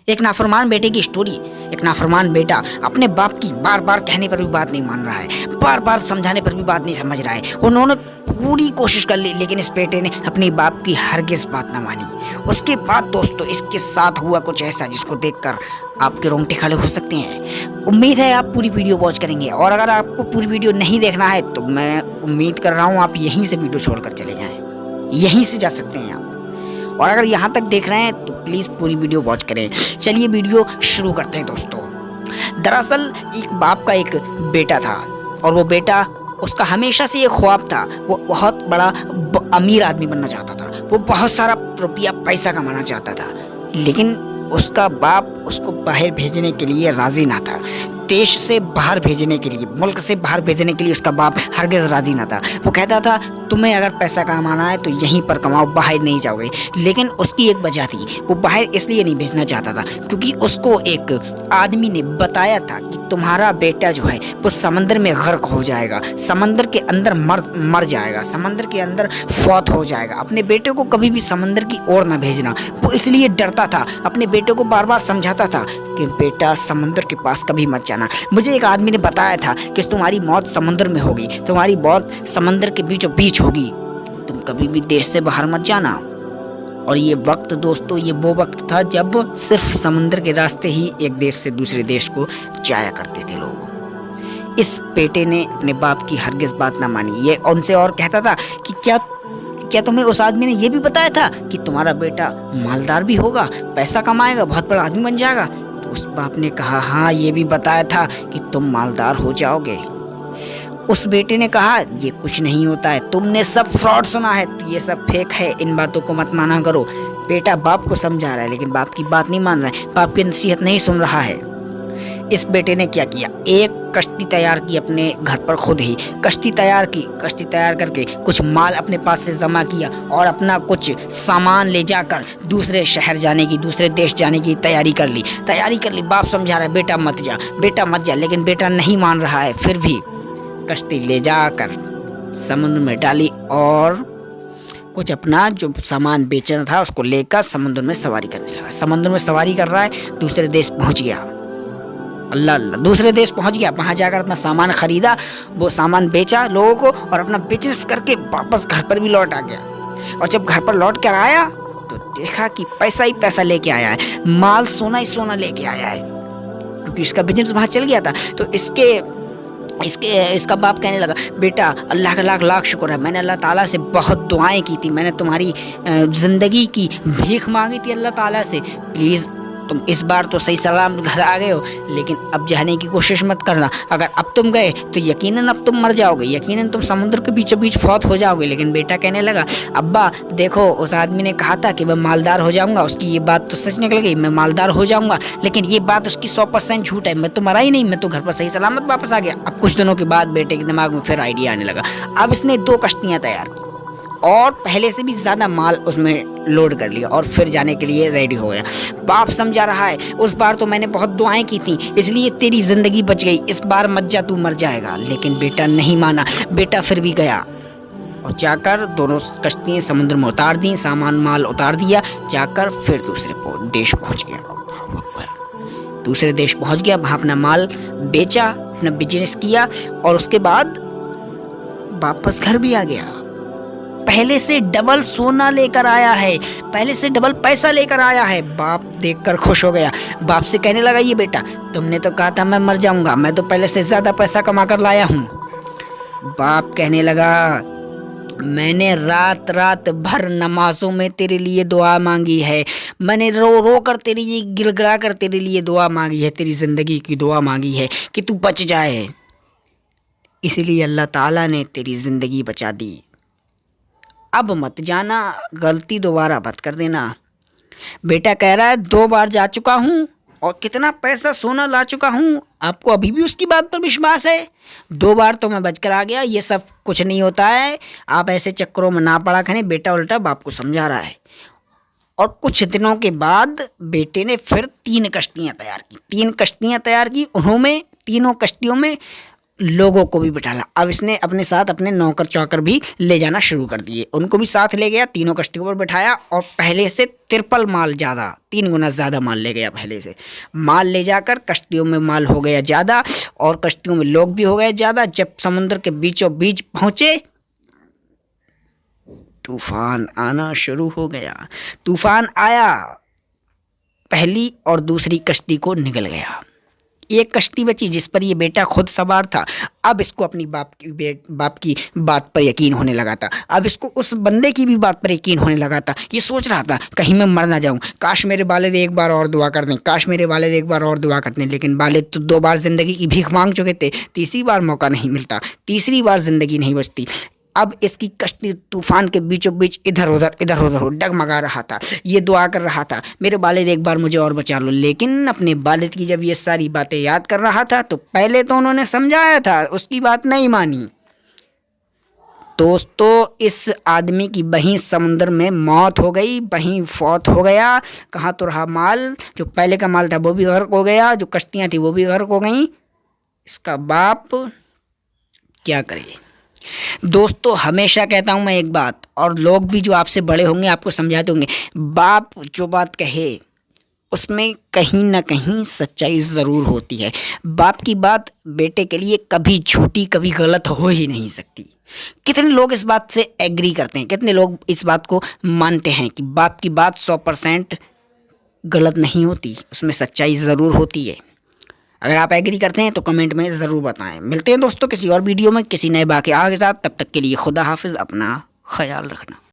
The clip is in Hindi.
एक नाफरमान बेटे की स्टोरी। एक नाफरमान बेटा अपने बाप की बार बार कहने पर भी बात नहीं मान रहा है, बार बार समझाने पर भी बात नहीं समझ रहा है। उन्होंने पूरी कोशिश कर ली, लेकिन इस बेटे ने अपनी बाप की हरगिज बात ना मानी। उसके बाद दोस्तों इसके साथ हुआ कुछ ऐसा जिसको देखकर आपके रोंगटे खड़े हो सकते हैं। उम्मीद है आप पूरी वीडियो वॉच करेंगे, और अगर आपको पूरी वीडियो नहीं देखना है तो मैं उम्मीद कर रहा हूँ आप यहीं से वीडियो छोड़कर चले जाएं, यहीं से जा सकते हैं आप। और अगर यहाँ तक देख रहे हैं तो प्लीज पूरी वीडियो वॉच करें। चलिए वीडियो शुरू करते हैं दोस्तों। दरअसल एक बाप का एक बेटा था, और वो बेटा, उसका हमेशा से ये ख्वाब था, वो बहुत बड़ा अमीर आदमी बनना चाहता था। वो बहुत सारा रुपया पैसा कमाना चाहता था, लेकिन उसका बाप उसको बाहर भेजने के लिए राजी ना था। देश से बाहर भेजने के लिए, मुल्क से बाहर भेजने के लिए उसका बाप हरगिज़ राजी ना था। वो कहता था तुम्हें अगर पैसा कमाना है तो यहीं पर कमाओ, बाहर नहीं जाओगे। लेकिन उसकी एक वजह थी, वो बाहर इसलिए नहीं भेजना चाहता था क्योंकि उसको एक आदमी ने बताया था कि तुम्हारा बेटा जो है वो समंदर में गर्क हो जाएगा, समंदर के अंदर मर जाएगा, समंदर के अंदर फौत हो जाएगा। अपने बेटे को कभी भी समंदर की ओर ना भेजना। वो इसलिए डरता था, अपने बेटे को बार बार समझाता था कि बेटा समंदर के पास कभी मत जाना। मुझे एक आदमी ने बताया था कि तुम्हारी मौत समंदर में होगी, तुम्हारी मौत समंदर के बीचों बीच होगी, तुम कभी भी देश से बाहर मत जाना। और ये वक्त दोस्तों, ये वो वक्त था जब सिर्फ समंदर के रास्ते ही एक देश से दूसरे देश को जाया करते थे लोग। इस बेटे ने अपने बाप की हरगिज बात ना मानी। ये उनसे और कहता था कि क्या तुम्हें उस आदमी ने ये भी बताया था कि तुम्हारा बेटा मालदार भी होगा, पैसा कमाएगा, बहुत बड़ा आदमी बन जाएगा? तो उस बाप ने कहा हाँ, ये भी बताया था कि तुम मालदार हो जाओगे। उस बेटे ने कहा ये कुछ नहीं होता है, तुमने सब फ्रॉड सुना है, ये सब फेक है, इन बातों को मत माना करो। बेटा बाप को समझा रहा है, लेकिन बाप की बात नहीं मान रहा है, बाप की नसीहत नहीं सुन रहा है। इस बेटे ने क्या किया, एक कश्ती तैयार की अपने घर पर खुद ही। कश्ती तैयार करके कुछ माल अपने पास से जमा किया और अपना कुछ सामान ले जाकर दूसरे शहर जाने की, दूसरे देश जाने की तैयारी कर ली। बाप समझा रहा है बेटा मत जा, लेकिन बेटा नहीं मान रहा है। फिर भी कश्ती ले जाकर समुद्र में डाली और कुछ अपना जो सामान बेचना था उसको लेकर समुद्र में सवारी करने लगा। समुद्र में सवारी कर रहा है, दूसरे देश पहुंच गया। अल्लाह अल्लाह, दूसरे देश पहुंच गया। वहां जाकर अपना सामान खरीदा, वो सामान बेचा लोगों को, और अपना बिजनेस करके वापस घर पर भी लौट आ गया। और जब घर पर लौट कर आया तो देखा कि पैसा ही पैसा लेके आया है, माल सोना ही सोना लेके आया है, क्योंकि इसका बिजनेस वहां चल गया था। तो इसका बाप कहने लगा बेटा अल्लाह का लाख लाख शुक्र है, मैंने अल्लाह ताला से बहुत दुआएं की थी, मैंने तुम्हारी ज़िंदगी की भीख मांगी थी अल्लाह ताला से, प्लीज़ तुम इस बार तो सही सलामत घर आ गए हो, लेकिन अब जाने की कोशिश मत करना। अगर अब तुम गए तो यकीनन अब तुम मर जाओगे, यकीनन तुम समुद्र के बीचों बीच फौत हो जाओगे। लेकिन बेटा कहने लगा अब्बा देखो, उस आदमी ने कहा था कि मैं मालदार हो जाऊंगा, उसकी ये बात तो सच निकल गई, मैं मालदार हो जाऊंगा, लेकिन ये बात उसकी 100% झूठ है, मैं तो मरा ही नहीं, मैं तो घर पर सही सलामत वापस आ गया। अब कुछ दिनों के बाद बेटे के दिमाग में फिर आइडिया आने लगा। अब इसने 2 कश्तियाँ तैयार की और पहले से भी ज़्यादा माल उसमें लोड कर लिया और फिर जाने के लिए रेडी हो गया। बाप समझा रहा है उस बार तो मैंने बहुत दुआएं की थी, इसलिए तेरी ज़िंदगी बच गई, इस बार मत जा, तू मर जाएगा। लेकिन बेटा नहीं माना, बेटा फिर भी गया और जाकर दोनों कश्तियाँ समुद्र में उतार दी, सामान माल उतार दिया, जाकर फिर दूसरे देश पहुँच गया। दूसरे देश पहुँच गया, वहाँ अपना माल बेचा, अपना बिजनेस किया और उसके बाद वापस घर भी आ गया। पहले से डबल सोना लेकर आया है, पहले से डबल पैसा लेकर आया है। बाप देखकर खुश हो गया, बाप से कहने लगा ये बेटा तुमने तो कहा था मैं मर जाऊंगा, मैं तो पहले से ज्यादा पैसा कमा कर लाया हूँ। बाप कहने लगा मैंने रात रात भर नमाजों में तेरे लिए दुआ मांगी है, मैंने रो रो कर तेरी लिए, गिड़गिड़ा कर तेरे लिए दुआ मांगी है, तेरी जिंदगी की दुआ मांगी है कि तू बच जाए, इसीलिए अल्लाह ताला ने तेरी जिंदगी बचा दी। अब मत जाना, गलती दोबारा मत कर देना। बेटा कह रहा है 2 बार जा चुका हूँ और कितना पैसा सोना ला चुका हूँ, आपको अभी भी उसकी बात पर विश्वास है? 2 बार तो मैं बचकर आ गया, ये सब कुछ नहीं होता है, आप ऐसे चक्करों में ना पड़ा करें। बेटा उल्टा बाप को समझा रहा है। और कुछ दिनों के बाद बेटे ने फिर 3 कश्तियाँ तैयार की। 3 कश्तियाँ तैयार की, उन्होंने तीनों कश्तियों में लोगों को भी बिठा ला। अब इसने अपने साथ अपने नौकर चौकर भी ले जाना शुरू कर दिए, उनको भी साथ ले गया, तीनों कश्तियों पर बिठाया और पहले से तिरपल माल ज़्यादा, 3 गुना ज़्यादा माल ले गया पहले से। माल ले जाकर कश्तियों में माल हो गया ज़्यादा और कश्तियों में लोग भी हो गए ज़्यादा। जब समुद्र के बीचों बीच पहुँचे, तूफान आना शुरू हो गया। तूफान आया, पहली और दूसरी कश्ती को निगल गया। एक कश्ती बची जिस पर ये बेटा खुद सवार था। अब इसको अपनी बाप की बात पर यकीन होने लगा था। अब इसको उस बंदे की भी बात पर यकीन होने लगा था। ये सोच रहा था कहीं मैं मर ना जाऊं, काश मेरे वालिद एक बार और दुआ कर दें, काश मेरे वालिद एक बार और दुआ कर दें। लेकिन वालिद तो 2 बार ज़िंदगी की भीख मांग चुके थे, तीसरी बार मौका नहीं मिलता, तीसरी बार ज़िंदगी नहीं बचती। अब इसकी कश्ती तूफान के बीचों बीच इधर उधर डगमगा रहा था। ये दुआ कर रहा था मेरे वालिद एक बार मुझे और बचा लो। लेकिन अपने वालिद की जब ये सारी बातें याद कर रहा था तो पहले तो उन्होंने समझाया था, उसकी बात नहीं मानी। दोस्तों, इस आदमी की वहीं समुद्र में मौत हो गई, वहीं फौत हो गया। कहाँ तो रहा माल, जो पहले का माल था वो भी गर्क हो गया, जो कश्तियाँ थी वो भी गर्क हो गई। इसका बाप क्या करे। दोस्तों, हमेशा कहता हूं मैं एक बात, और लोग भी जो आपसे बड़े होंगे आपको समझाते होंगे, बाप जो बात कहे उसमें कहीं ना कहीं सच्चाई ज़रूर होती है। बाप की बात बेटे के लिए कभी झूठी कभी गलत हो ही नहीं सकती। कितने लोग इस बात से एग्री करते हैं, कितने लोग इस बात को मानते हैं कि बाप की बात 100% गलत नहीं होती, उसमें सच्चाई ज़रूर होती है। अगर आप एग्री करते हैं तो कमेंट में ज़रूर बताएं। मिलते हैं दोस्तों किसी और वीडियो में किसी नए वाक़या के साथ। तब तक के लिए खुदा हाफिज़, अपना ख्याल रखना।